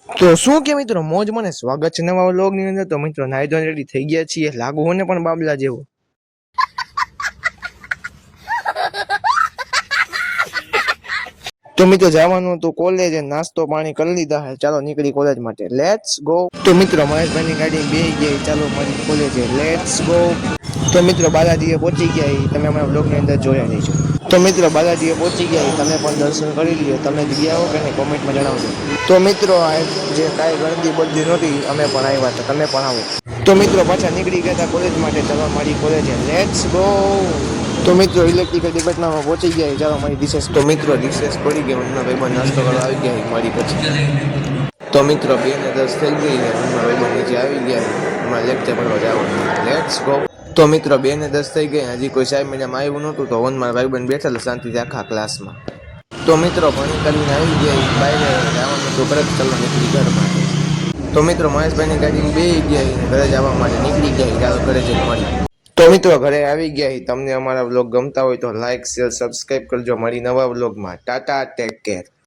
તો શું કે મિત્રો મોજ મને સ્વાગત છે નવા વ્લોગ ની અંદર। તો મિત્રો નાઈ ધોઈને રેડી થઈ ગયા છીએ, લાગુ હોને પણ બાબલા જેવો। તો મિત્રો જવાનું તો કોલેજ, નાસ્તો પાણી કરી લીધા હે, ચાલો નીકળી કોલેજ માટે, લેટ્સ ગો। તો મિત્રો મહેશભાઈની ગાડી બેહી ગઈ, ચાલો મારી કોલેજે, લેટ્સ ગો। તો મિત્રો બાલાજીએ પહોંચી ગયા, તમે અમારા વ્લોગ ની અંદર જોયા નહીં છો। તો મિત્રો બાલાજીએ પહોંચી ગયા, તમે પણ દર્શન કરી લીધે, તમે ગયા હો કે નહીં કોમેન્ટમાં જણાવજો। તો મિત્રો આ જે કાંઈ ગળદી બળદી નહોતી, અમે પણ આવ્યા હતા, તમે પણ આવો। તો મિત્રો પાછા નીકળી ગયા હતા કોલેજ માટે, ચાલો મારી કોલેજે, લેટ્સ ગો। તો મિત્રો ઇલેક્ટ્રિકલ ડિપાર્ટમેન્ટમાં પહોંચી ગયા, ચાલો મારી રિસેસ। તો મિત્રો રિસેસ પડી ગઈ, હમણાં ભાઈબંધ નાસ્તો કરવા આવી ગયા મારી પછી। તો મિત્રો 2:10 થઈ ગઈ છે, હમણાં ભાઈબંધ નીચે આવી ગયા, હમણાં લેક્ચર ભરવા જવાનું, લેટ્સ ગો। તો મિત્રો 2:10 થઈ ગઈ, હજી કોઈ સાહેબ મહિનામાં આવ્યું નહોતું, તો મારા ભાઈબંધ બેઠેલા શાંતિથી આખા ક્લાસમાં। તો મિત્રો ભણી કરીને આવી ગયા, બહાર જવાનું તો ઘરે ચાલો નીકળી ઘર માટે। તો મિત્રો મહેશભાઈની ગાડીમાં બેસી ગયા, ઘરે જવા માટે નીકળી ગયા, ચાલો ઘરે જઈને મળી। તો મિત્રો ઘરે આવી ગયા, તમને અમારા વ્લોગ ગમતા હોય તો લાઈક શેર સબસ્ક્રાઈબ કરજો, મળી નવા વ્લોગમાં, ટાટા ટેક કેર।